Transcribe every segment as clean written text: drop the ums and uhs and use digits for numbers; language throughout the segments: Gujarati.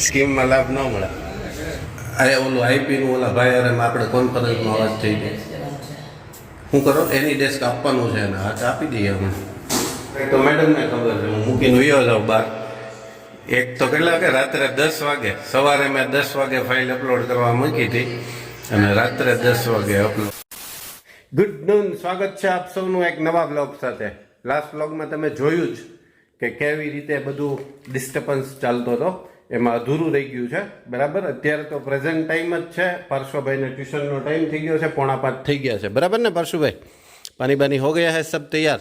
સ્કીમમાં લાભ ન મળે. અરે ઓલું આઈપીનું ઓલા ભાઈ અરે આપણે કોન્ફરન્સમાં અવાજ થઈ જાય. શું કરો એની ડેસ્ક આપવાનું છે ને હાથ આપી દઈએ અમે. તો મેડમને ખબર છે હું મૂકીને વયો જાઉં બહાર. એક તો કેટલા વાગે રાત્રે 10 વાગે, સવારે મેં 10 વાગે ફાઇલ અપલોડ કરવા મૂકી હતી અને રાત્રે 10 વાગે અપલોડ. ગુડ નૂન, સ્વાગત છે આપ સૌનું એક નવા બ્લોગ સાથે. લાસ્ટ બ્લોગમાં તમે જોયું જ કે કેવી રીતે બધું ડિસ્ટર્બન્સ ચાલતો હતો, એમાં અધૂરું રહી ગયું છે. બરાબર, અત્યારે તો પ્રેઝન્ટ ટાઈમ જ છે. પાર્શ્વભાઈને ટ્યુશનનો ટાઈમ થઈ ગયો છે, 4:45 થઈ ગયા છે. બરાબર ને પાર્શ્વભાઈ? पानी बानी हो गया है, सब तैयार,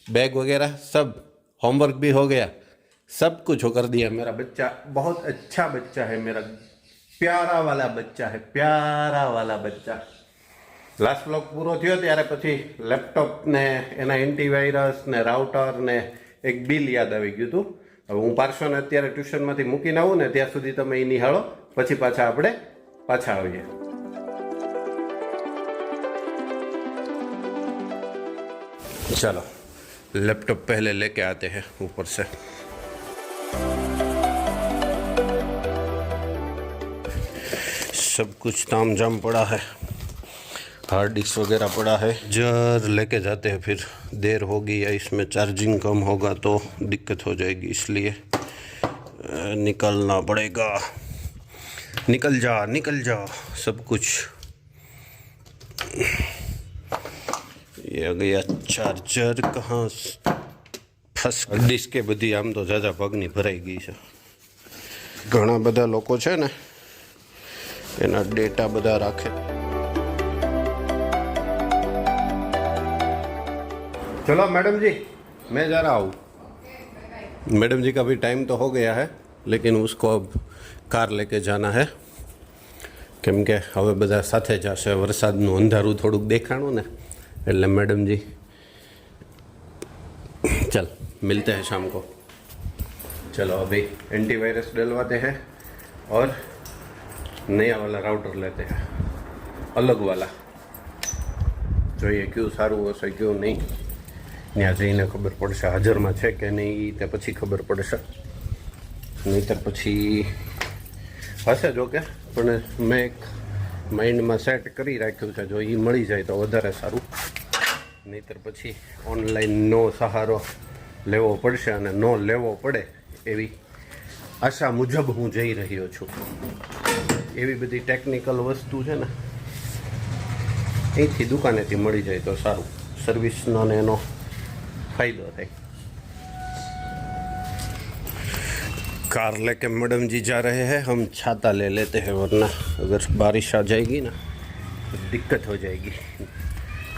बैग वगैरह सब, होमवर्क भी हो गया, सब कुछ हो कर दिया. मेरा बच्चा बहुत अच्छा बच्चा है, मेरा प्यारा वाला बच्चा है, प्यारा वाला बच्चा. लास्ट ब्लॉग पूरो थयो त्यारे पछी लेपटॉप ने एना एंटीवायरस ने राउटर ने एक बिल याद આવી ગયું હતું. હવે હું પાર્શ્વને અત્યારે ટ્યુશનમાંથી મૂકીને આવું ને ત્યાં સુધી તમે એ નિહાળો, પછી પાછા આપણે પાછા આવીએ. चलो लैपटॉप पहले लेके आते हैं ऊपर से. सब कुछ तामझाम पड़ा है, हार्ड डिस्क वगैरह पड़ा है. जर लेके जाते हैं, फिर देर होगी या इसमें चार्जिंग कम होगा तो दिक्कत हो जाएगी, इसलिए निकलना पड़ेगा. निकल जा सब कुछ. ये आ गया चार्जर. कहाँ ફસ ડિસ્કે બધી આમ તો જાજા પગની ભરાઈ ગઈ છે. ઘણા બધા લોકો છે ને એના ડેટા બધા રાખે. चलो मैडम जी मैं जा रहा हूँ. मैडम जी का भी टाइम तो हो गया है, लेकिन उसको अब कार लेके जाना है. કેમ કે હવે બધા સાથે જશે. વરસાદનું અંધારું થોડુંક દેખાણું ને એટલે मैडम जी चल मिलते हैं शाम को. चलो अभी एंटीवायरस डलवाते हैं और नया वाला राउटर लेते हैं, अलग वाला. જોઈએ ક્યું સારું હશે ક્યું નહીં, ત્યાં જઈને ખબર પડશે. હાજરમાં છે કે નહીં તે પછી ખબર પડશે, નહીંતર પછી હશે જો કે. પણ મેં એક માઇન્ડમાં સેટ કરી રાખ્યું છે, જો એ મળી જાય તો વધારે સારું, નહીંતર પછી ઓનલાઈનનો સહારો લેવો પડશે. અને ન લેવો પડે એવી આશા મુજબ હું જઈ રહ્યો છું. એવી બધી ટેકનિકલ વસ્તુ છે ને અહીંથી દુકાનેથી મળી જાય તો સારું, સર્વિસનો ને એનો ફાયદો થાય. कार लेके मैडम जी जा रहे हैं, हम छाता ले लेते हैं वरना अगर बारिश आ जाएगी ना तो दिक्कत हो जाएगी.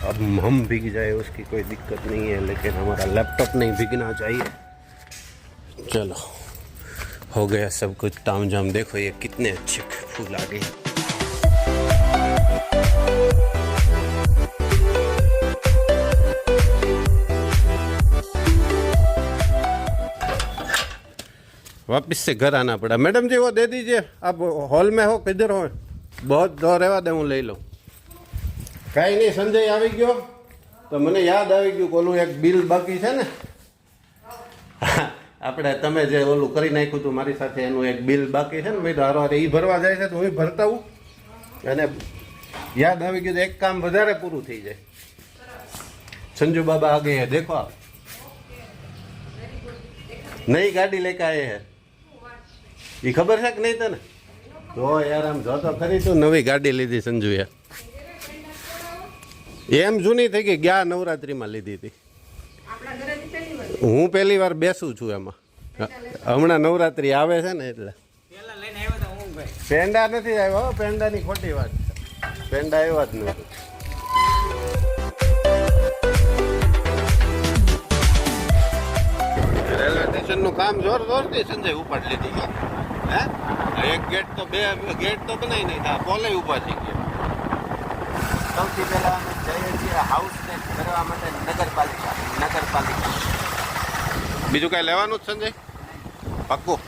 अब हम भीग जाए उसकी कोई दिक्कत नहीं है, लेकिन हमारा लैपटॉप नहीं भीगना चाहिए. चलो हो गया सब कुछ तामझाम. देखो ये कितने अच्छे फूल आ गए. वापस से घर आना पड़ा. मैडम जी वो दे दीजिए, आप हॉल में हो किधर हो? बहुत दौर रहवा दे, હું લઈ લઉં. કાંઈ નહીં, સંજય આવી ગયો તો મને યાદ આવી ગયું કે ઓલું એક બિલ બાકી છે ને આપણે તમે જે ઓલું કરી નાખ્યું હતું મારી સાથે, એનું એક બિલ બાકી છે ને ભાઈ. હારો એ ભરવા જાય છે તો હું ભરતા હું, અને યાદ આવી ગયું તો એક કામ વધારે પૂરું થઈ જાય. संजू बाबा आ गए हैं, देखो आप. नई गाड़ी लेके आए हैं, ये खबर है कि नहीं तने? तो यार हम जो तो खरी तो नवी गाड़ी लीधी संजुए. એમ જૂની થઈ ગઈ, ગયા નવરાત્રીમાં લીધી હતી. હું પહેલી વાર બેસું છું એમાં. હમણાં નવરાત્રી આવે છે ને એટલે. પેંડા નથી આવ્યો, પેંડાની ખોટી વાત છે. પેંડા આવ્યા જ નથી. રેલવે સ્ટેશનનું કામ જોરથી સંજય ઉપાડ લીધી. હે એક ગેટ તો બે ગેટ તો બનાવી નહીં થાય, પોલે ઊભા થઈ ગયા. સૌથી પહેલા અમે જઈએ છીએ હાઉસને કરવા માટે નગરપાલિકા. બીજું કાંઈ લેવાનું જ સંજય? પાક્કું?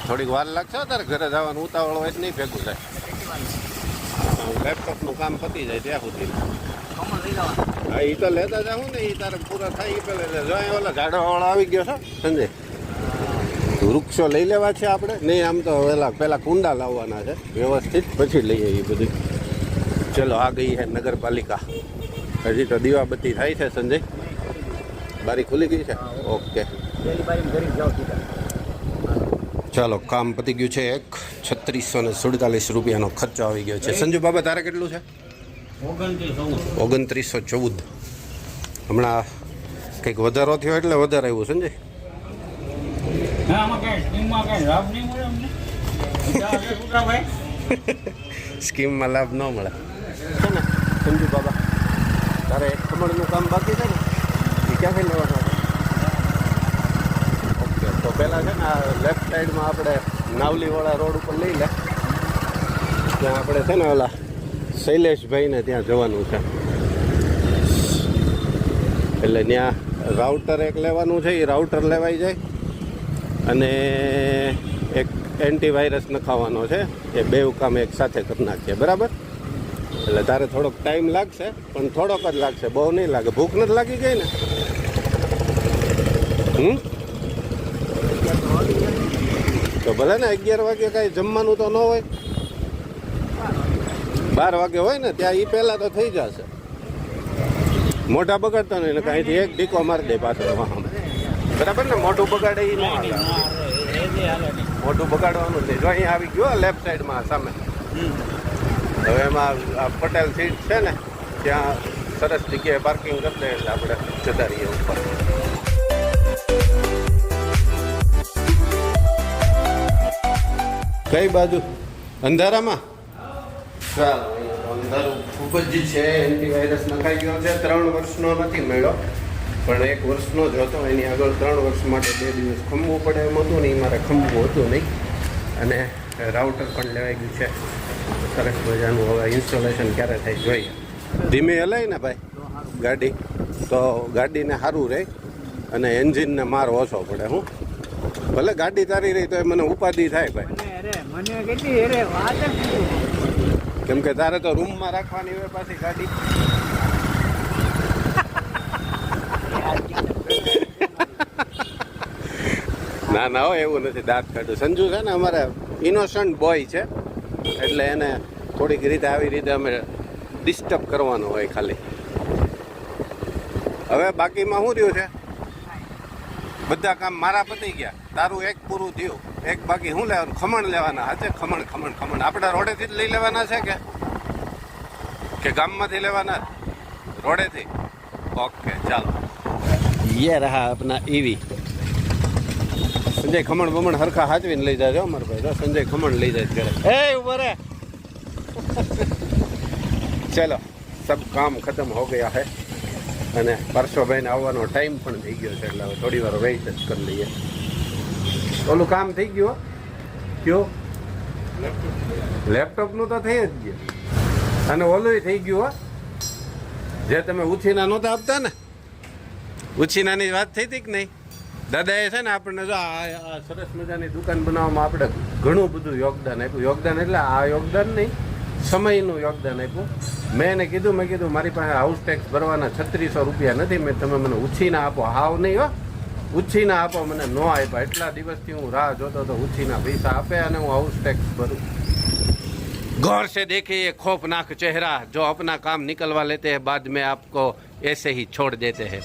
થોડીક વાર લાગશે તારે ઘરે જવાનું, ઉતાવળ હોય નહીં ભેગું થાય. લેપટોપનું કામ પતી જાય ત્યાં સુધી હા એ તો લેતા જાઉં ને એ તારે પૂરા થાય એ પેલા જો ઓલા ઝાડવાવાળો આવી ગયો છે સંજય. વૃક્ષો લઈ લેવા છે આપણે નહીં, આમ તો પેલા કુંડા લાવવાના છે વ્યવસ્થિત, પછી લઈએ એ બધું. ચલો આ ગઈ છે નગરપાલિકા. હજી તો દીવાબત્તી થાય છે સંજય. બારી ખુલી ગઈ છે? ઓકે ચાલો કામ પતી ગયું છે. એક 3647 રૂપિયાનો ખર્ચો આવી ગયો છે. સંજુ બાબા તારે કેટલું છે? 2914. હમણાં કંઈક વધારો થયો એટલે વધારે આવ્યું સંજય. સ્કીમમાં લાભ ન મળે છે ને સંજુ બાબા. તારે એક કમળનું કામ બાકી છે ને એ ક્યાંથી લેવાનું? ઓકે તો પહેલાં છે ને આ લેફ્ટ સાઈડમાં આપણે નાવલીવાળા રોડ ઉપર લઈ લે. ત્યાં આપણે છે ને ઓલા શૈલેષભાઈને ત્યાં જવાનું છે. એટલે ત્યાં રાઉટર એક લેવાનું છે, એ રાઉટર લેવાઈ જાય અને એક એન્ટીવાયરસ નખાવવાનો છે. એ બે કામ એક સાથે કરી નાખીએ બરાબર. એટલે તારે થોડોક ટાઈમ લાગશે પણ થોડોક જ લાગશે, બહુ નહીં લાગે. ભૂખ નથી લાગી ગઈ ને? તો ભલે ને 11 વાગે કાંઈ જમવાનું તો ન હોય, 12 વાગે હોય ને ત્યાં એ પહેલાં તો થઈ જશે. મોઢા બગાડતો નહીં ને કાંઈથી એક ડીકો મારી દે પાછળ વાહન બરાબર ને. મોઢું બગાડે એ ન હાલે. મોઢું બગાડવાનું નહીં. જો અહીં આવી ગયો લેફ્ટ સાઈડમાં સામે. હવે એમાં આ પટેલ સીટ છે ને ત્યાં સરસ જગ્યાએ પાર્કિંગ કરી દે એટલે આપણે જતા રહીએ ઉપર. કઈ બાજુ? અંધારામાં? ચાલો અંધારું ખૂબ જ છે. એન્ટીવાયરસ નખાઈ ગયો છે. 3 વર્ષનો નથી મળ્યો પણ 1 વર્ષનો જ હતો. એની આગળ 3 વર્ષ માટે 2 દિવસ ખમવું પડે એમ હતું ને, એ મારે ખમવું હતું નહીં. અને રાઉટર પણ લેવાઈ ગયું છે સરસ મજાનું. હવે ઇન્સ્ટોલેશન ક્યારે થાય જોઈએ. ધીમે હલાય ને ભાઈ ગાડી તો ગાડીને સારું રહે અને એન્જિનને માર ઓછો પડે. હું ભલે ગાડી તારી રહી તો એ મને ઉપાધિ થાય ભાઈ. કેમ કે તારે તો રૂમમાં રાખવાની હોય પાછી ગાડી. ના ના હો એવું નથી. દાંત કાઢું. સંજુ છે ને અમારે ઇનોસન્ટ બોય છે એટલે એને થોડીક રીતે આવી રીતે અમે ડિસ્ટર્બ કરવાનું હોય ખાલી. હવે બાકીમાં શું થયું છે? બધા કામ મારા પતી ગયા. તારું એક પૂરું થયું. એક બાકી શું લેવાનું? ખમણ લેવાના. હાચે ખમણ ખમણ ખમણ આપણે રોડેથી જ લઈ લેવાના છે કે ગામમાંથી લેવાના? રોડેથી. ઓકે ચાલો. યે રહા આપના ઈવી. સંજય ખમણ બમણ હરખા હાચવીને લઈ જાય અમારે ભાઈ. તો સંજય ખમણ લઈ જાય ઘરે. એ ઉભા રે. ચલો સબ કામ ખતમ હો ગયા હે અને પરસોભાઈને આવવાનો ટાઈમ પણ થઈ ગયો છે એટલે હવે થોડી વાર વેઇટ જ કરી લઈએ. ઓલું કામ થઈ ગયું? કયો? લેપટોપનું તો થઈ જ ગયું અને ઓલું થઈ ગયું હો. જે તમે ઉછીના નહોતા આપતા ને, ઉછીનાની વાત થઈ હતી કે નહીં? દાદાએ છે ને આપણને જો આ સરસ મજાની દુકાન બનાવવામાં આપણે ઘણું બધું યોગદાન આપ્યું. યોગદાન એટલે આ યોગદાન નહીં, સમયનું યોગદાન આપ્યું. મેં એને કીધું, મેં કીધું મારી પાસે હાઉસ ટેક્સ ભરવાના 3600 રૂપિયા નથી. તમે મને ઉછીના આપો. હાવ નહીં હો, ઉછીના આપો. મને ન આપ્યા. એટલા દિવસથી હું રાહ જોતો હતો ઉછીના પૈસા આપે અને હું હાઉસ ટેક્સ ભરું. गौर से देखिए ये खौफनाक चेहरा जो अपना काम निकलवा लेते हैं बाद में आपको ऐसे ही छोड़ देते हैं.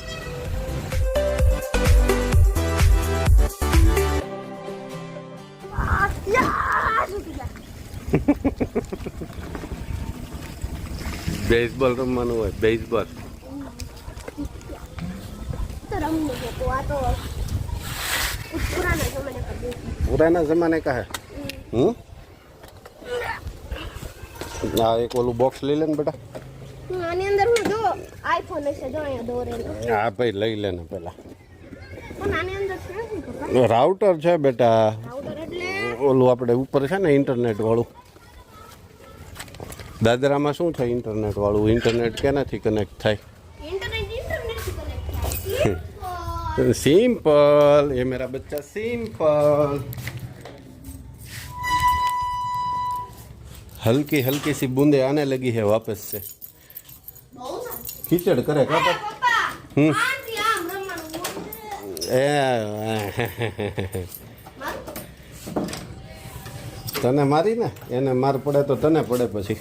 બેઝબોલ રમવાનું હોય. બેઝબોલ पुराना जमाने का है. આ એક ઓલું બોક્સ લઈ લે ને બેટા. આની અંદર હું જો આઈફોન છે જો અહીંયા દોરેલો. હા ભાઈ લઈ લે ને પેલા. પણ આની અંદર શું રાઉટર છે બેટા. રાઉટર એટલે ઓલું આપણે ઉપર છે ને ઇન્ટરનેટ વાળું. દાદરામાં શું છે ઇન્ટરનેટ વાળું? ઇન્ટરનેટ કેનાથી કનેક્ટ થાય? ઇન્ટરનેટ થી કનેક્ટ થાય. सिंपल. ये मेरा बच्चा सिंपल. हल्की हल्की सी बूंदे आने लगी है वापस से. ખીચડ કરે અરે કાપડ પપ્પા હમ. આંટી આમ રમવાનું એ તને મારી ને એને માર પડે તો તને પડે પછી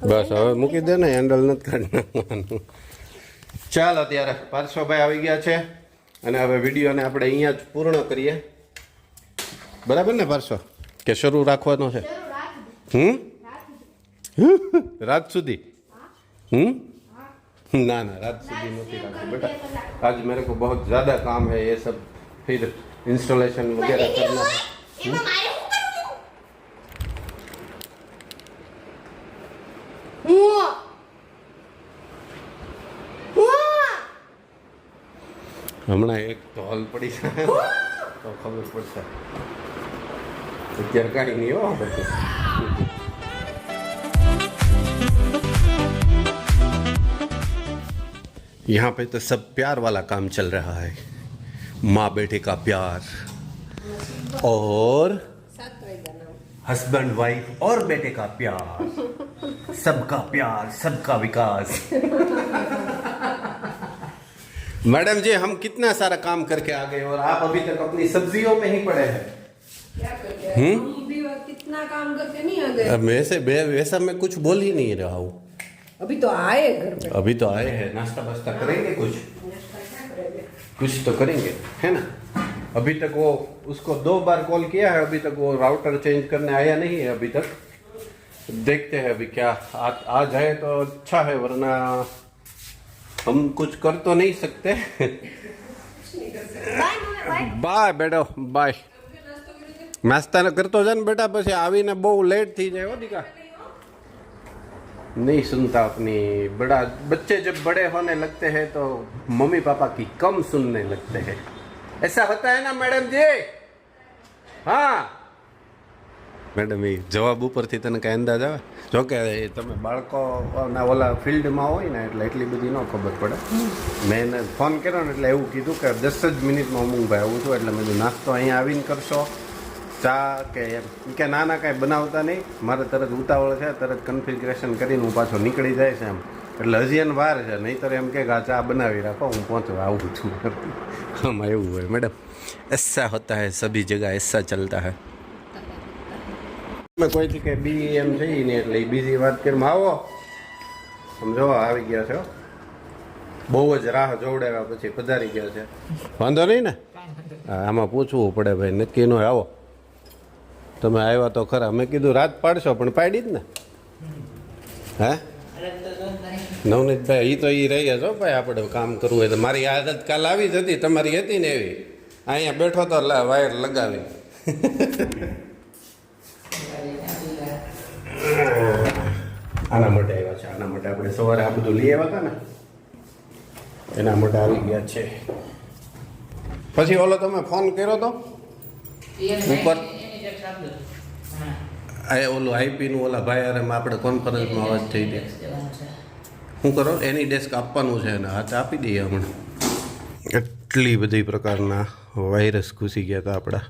બસ હવે મૂકી દે ને હેન્ડલ નથી કાઢી નાખવાનું ચાલ અત્યારે પાર્શ્વભાઈ આવી ગયા છે અને હવે વિડીયોને આપણે અહીંયા જ પૂર્ણ કરીએ બરાબર ને પાર્શ્વ કે શરૂ રાખવાનો છે જરૂર રાખજો રાત સુધી ना ना रात સુધી નથી રાખતી बेटा आज मेरे को बहुत ज़्यादा काम है ये सब फिर इंस्टॉलेशन वगैरह करना है એમાં મારે શું કરવું હમણાં એક ઢોલ પડી જાય તો ખબર પડશે અત્યારે કાંઈ નહીં હો બધું यहाँ पे तो सब प्यार वाला काम चल रहा है माँ बेटे का प्यार और हस्बैंड वाइफ और बेटे का प्यार सबका प्यार सबका विकास मैडम जी हम कितना सारा काम करके आ गए और आप अभी तक अपनी सब्जियों में ही पड़े हैं क्या करते हैं? हम भी कितना काम करके नहीं आ गए। अब वैसा मैं कुछ बोल ही नहीं रहा हूँ अभी तो आए घर पे। अभी तो आए हैं नाश्ता वास्ता करेंगे कुछ नाश्ता क्या करेंगे? कुछ तो करेंगे है ना अभी तक वो उसको 2 बार कॉल किया है अभी तक वो राउटर चेंज करने आया नहीं है अभी तक देखते हैं अभी क्या आ जाए तो अच्छा है वरना हम कुछ कर तो नहीं सकते બાય મમ્મી બાય બાય બેટો બાય નાસ્તા કરતો જા ને બેટા પછી આવીને બહુ લેટ થઈ જાય હો દીકા नहीं सुनता अपनी बड़ा बच्चे जब बड़े होने लगते हैं तो मम्मी पापा की कम सुनने लगते हैं ऐसा होता है ना मैडम जी हाँ મેડમ એ જવાબ ઉપરથી તને કાંઈ અંદાજ આવે જોકે તમે બાળકોના ઓલા ફિલ્ડમાં હોય ને એટલે એટલી બધી ન ખબર પડે મેં એને ફોન કર્યો ને એટલે એવું કીધું કે 10 જ મિનિટમાં હું ભાઈ આવું છું એટલે મેં કીધું નાસ્તો અહીંયા આવીને કરશો ચા કે એમ કે ના ના કાંઈ બનાવતા નહીં મારે તરત ઉતાવળ છે તરત કન્ફિગરેશન કરીને હું પાછો નીકળી જાય છે એમ એટલે હજી એને વાર છે નહીંતર એમ કે આ ચા બનાવી રાખો હું પહોંચવા આવું છું આમાં એવું હોય મેડમ ऐसा होता है सभी जगह ऐसा चलता है મેં કોઈથી કંઈ બી એમ થઈ ને એટલે બીજી વાત કરીમાં આવો સમજો આવી ગયા છો બહુ જ રાહ જોવડાવ્યા પછી પધારી ગયા છે વાંધો નહીં ને હા આમાં પૂછવું પડે ભાઈ નક્કી નો આવો તમે આવ્યા તો ખરા મેં કીધું રાત પાડશો પણ પાડી જ ને હે નવનીતભાઈ એ તો એ રહ્યા છો ભાઈ આપણે કામ કરવું હોય તો મારી આદત કાલ આવી જ હતી તમારી હતી ને એવી અહીંયા બેઠો તો વાયર લગાવી આના માટે આવ્યા છે આના માટે આપણે સવારે આ બધું લઈ આવ્યા હતા ને એના માટે આવી ગયા છે પછી ઓલો તમે ફોન કર્યો તો ઉપર ઓલું આઈપીનું ઓલા ભાઈ અરે આપણે કોન્ફરન્સમાં અવાજ થઈ ગઈ શું કરો એની ડેસ્ક આપવાનું છે અને હાથ આપી દઈએ હમણાં એટલી બધી પ્રકારના વાયરસ ઘૂસી ગયા હતા આપણા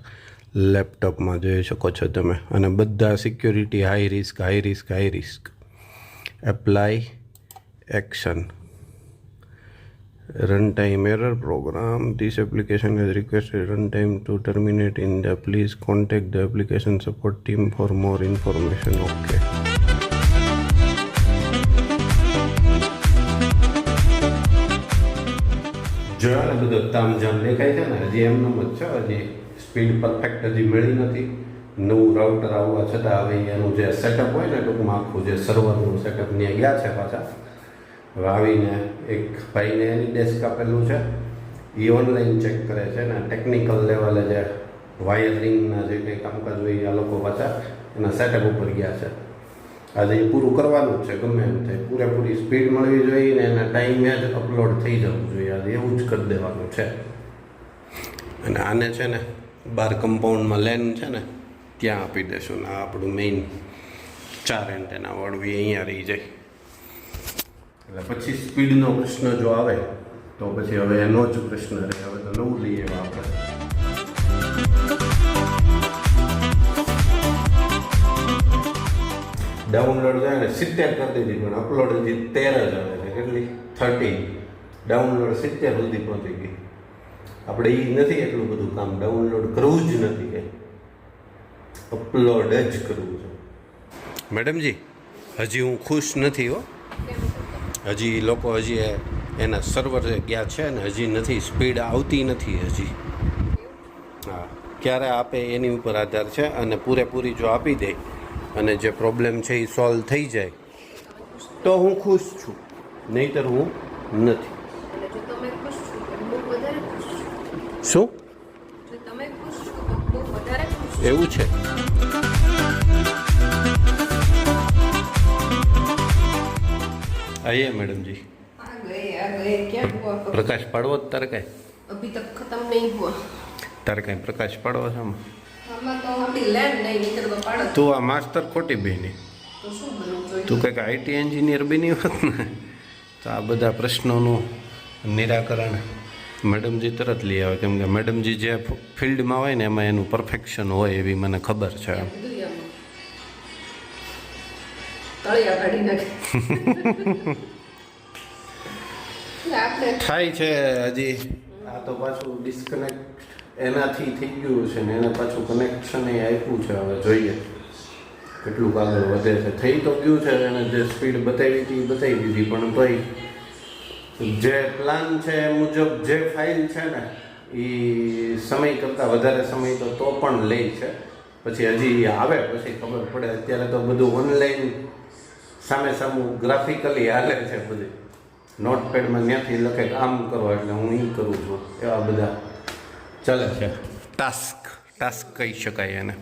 લેપટોપમાં જોઈ શકો છો તમે અને બધા security high risk apply action runtime error program this application has requested runtime to terminate in the please contact the application support team for more information okay જો આ બધું તામઝામ દેખાય છે ને હજી એમનું જ છે હજી સ્પીડ પરફેક્ટ હજી મળી નથી નવું રાઉટર આવવા છતાં હવે એનું જે સેટઅપ હોય ને ટૂંકમાં આખું જે સર્વરનું સેટઅપ ત્યાં ગયા છે પાછા હવે આવીને એક ભાઈને એની ડેસ્ક આપેલું છે એ ઓનલાઈન ચેક કરે છે ને ટેકનિકલ લેવલે જે વાયરિંગના જે કંઈ કામકાજ હોય આ લોકો પાછા એના સેટઅપ ઉપર ગયા છે આજે એ પૂરું કરવાનું જ છે ગમે એમ થાય પૂરેપૂરી સ્પીડ મળવી જોઈએ ને એના ટાઈમે જ અપલોડ થઈ જવું જોઈએ આજે એવું જ કરી દેવાનું છે અને આને છે ને બાર કમ્પાઉન્ડમાં લેન છે ને ત્યાં આપી દેશું ને આ આપણું મેઇન 4 એન્ટેના વાળું એ અહીંયા રહી જાય એટલે પછી સ્પીડનો પ્રશ્ન જો આવે તો પછી હવે એનો જ પ્રશ્ન રહે હવે તો નવું લઈએ આપણે ડાઉનલોડ જાય ને 70 કરી દીધી પણ અપલોડ હજી 13 જ આવે છે. કેટલી 30 ડાઉનલોડ 70 સુધી પહોંચી ગઈ. આપણે એ નથી એટલું બધું કામ ડાઉનલોડ કરવું જ નથી કે અપલોડ જ કરવું છે. મેડમજી હજી હું ખુશ નથી હો. હજી લોકો હજી એના સર્વર ગયા છે ને હજી નથી, સ્પીડ આવતી નથી હજી. હા, ક્યારે આપે એની ઉપર આધાર છે અને પૂરેપૂરી જો આપી દે અને જે પ્રોબ્લેમ છે એ સોલ્વ થઈ જાય તો હું ખુશ છું, નહીંતર હું નથી. એટલે જો તમે ખુશ છો તો બહુ વધારે ખુશ છો. શું જો તમે ખુશ છો તો બહુ વધારે ખુશ છો. એવું છે? આइए मैडम जी. आ गए क्या हुआ? प्रकाश पाड़ो तारे कांई? अभी तक खत्म नहीं हुआ. तारे कांई प्रकाश पाड़ो છે આમાં તો આપણી લેન્ડ નહીં નીકળે તો પાડો. તું આ માસ્ટર ખોટી બની. તો શું બનવું જોઈએ? તું કંઈક આઈટી એન્જિનિયર બની હોત ને તો આ બધા પ્રશ્નોનું નિરાકરણ મેડમજી તરત લઈ આવે, કેમ કે મેડમજી જે ફિલ્ડમાં હોય ને એમાં એનું પરફેક્શન હોય એવી મને ખબર છે. બધું એમ તળિયા કાઢી નાખે. એટલે આપણે થાય છે હજી. આ તો પાછું ડિસ્કનેક્ટ એનાથી થઈ ગયું છે ને એને પાછું કનેક્શન એ આપ્યું છે. હવે જોઈએ કેટલું આગળ વધે છે. થઈ તો ગયું છે, એને જે સ્પીડ બતાવી હતી એ બતાવી દીધી, પણ તોય જે પ્લાન છે એ મુજબ જે ફાઇલ છે ને એ સમય કરતાં વધારે સમય તો પણ લે છે. પછી હજી આવે પછી ખબર પડે. અત્યારે તો બધું ઓનલાઈન સામે સામું ગ્રાફિકલી હાલે છે બધું. નોટપેડમાં ત્યાંથી લખે આમ કરો એટલે હું એ કરું છું, એવા બધા ચાલે છે. ટાસ્ક કહી શકાય એને.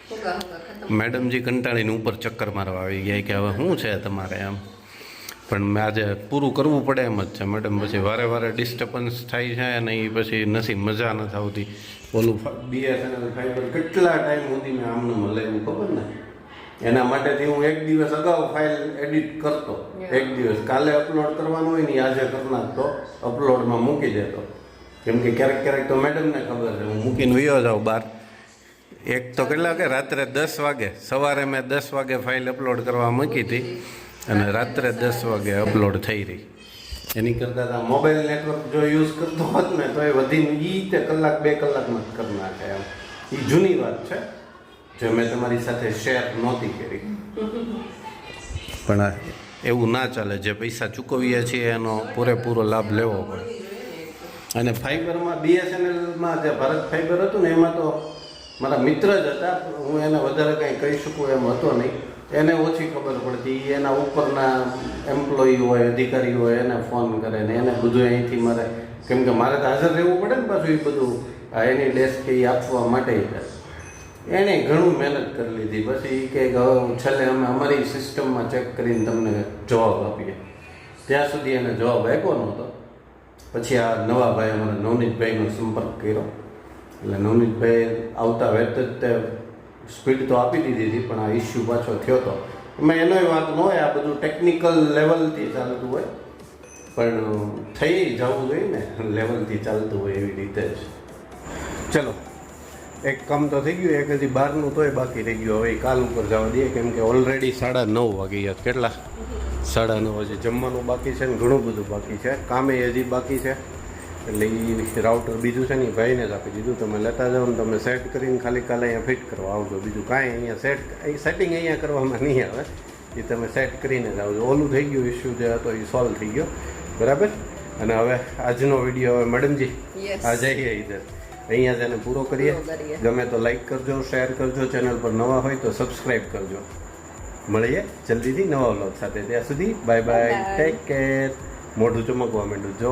હોગા ખતમ. મેડમજી કંટાળીને ઉપર ચક્કર મારવા આવી ગયા કે હવે શું છે તમારે એમ. પણ મેં આજે પૂરું કરવું પડે એમ જ છે મેડમ. પછી વારે વારે ડિસ્ટર્બન્સ થાય છે અને એ પછી નથી મજા નથી આવતી. ઓલું BSNL ફાઈબર કેટલા ટાઈમ સુધી મેં આમનું હલાવ્યું ખબર ને. એના માટેથી હું એક દિવસ અગાઉ ફાઇલ એડિટ કરતો, એક દિવસ કાલે અપલોડ કરવાનું હોય ને આજે કરી નાખતો, અપલોડમાં મૂકી દેતો. કેમ કે ક્યારેક ક્યારેક તો મેડમને ખબર છે હું મૂકીને વયો જાઉં બહાર. એક તો કેટલા કે રાત્રે 10 વાગે, સવારે મેં 10 વાગે ફાઇલ અપલોડ કરવા મૂકી હતી અને રાત્રે 10 વાગે અપલોડ થઈ રહી. એની કરતાં મોબાઈલ નેટવર્ક જો યુઝ કરતો હોત ને તો એ વધીને તે કલાક 2 કલાકમાં જ કરી નાખે એમ. એ જૂની વાત છે જે મેં તમારી સાથે શેર નહોતી કરી. પણ આ એવું ના ચાલે. જે પૈસા ચૂકવીએ છીએ એનો પૂરેપૂરો લાભ લેવો પડે. અને ફાઈબરમાં BSNLમાં જે ભારત ફાઈબર હતું ને એમાં તો મારા મિત્ર જ હતા. હું એને વધારે કંઈ કહી શકું એમ હતો નહીં. એને ઓછી ખબર પડતી. એના ઉપરના એમ્પ્લોયી હોય, અધિકારી હોય, એને ફોન કરે ને એને બધું અહીંથી મારે, કેમ કે મારે તો હાજર રહેવું પડે ને પાછું એ બધું એની ડેસ્ક એ આપવા માટે. એણે ઘણું મહેનત કરી લીધી. પછી કે છેલ્લે અમે અમારી સિસ્ટમમાં ચેક કરીને તમને જવાબ આપીએ. ત્યાં સુધી એને જવાબ આપ્યો નહોતો. પછી આ નવા ભાઈ અમારા નવનીતભાઈનો સંપર્ક કર્યો. એટલે નવનીતભાઈ આવતા વેત જ તે સ્પીડ તો આપી દીધી હતી, પણ આ ઇસ્યુ પાછો થયો હતો. એમાં એનોય વાત ન હોય, આ બધું ટેકનિકલ લેવલથી ચાલતું હોય, પણ થઈ જવું જોઈએ ને લેવલથી ચાલતું હોય એવી રીતે જ. ચલો એક કામ તો થઈ ગયું, એક હજી બહારનું તોય બાકી રહી ગયું. હવે કાલ ઉપર જવા દઈએ, કેમ કે ઓલરેડી 9:30 વાગી ગયા. કેટલા 9:30 હજી જમવાનું બાકી છે ને ઘણું બધું બાકી છે. કામે હજી બાકી છે. એટલે એ રાઉટર બીજું છે ને એ ભાઈને જ આપી દીધું. તમે લેતા જાઓ ને તમે સેટ કરીને ખાલી કાલે અહીંયા ફિટ કરવા આવજો. બીજું કાંઈ અહીંયા સેટિંગ અહીંયા કરવામાં નહીં આવે. એ તમે સેટ કરીને જ આવજો. ઓલું થઈ ગયું ઇસ્યુ જે હતો એ સોલ્વ થઈ ગયો. બરાબર. અને હવે આજનો વિડીયો હવે મેડમજી આ જઈએ ઇધર અહીંયા જ એને પૂરો કરીએ. ગમે તો લાઈક કરજો, શેર કરજો. ચેનલ પર નવા હોય તો સબસ્ક્રાઈબ કરજો. મળીએ જલ્દીથી નવા વ્લોગ સાથે. ત્યાં સુધી બાય બાય, ટેક કેર. મોઢું ચમકવા માંડ્યું જો.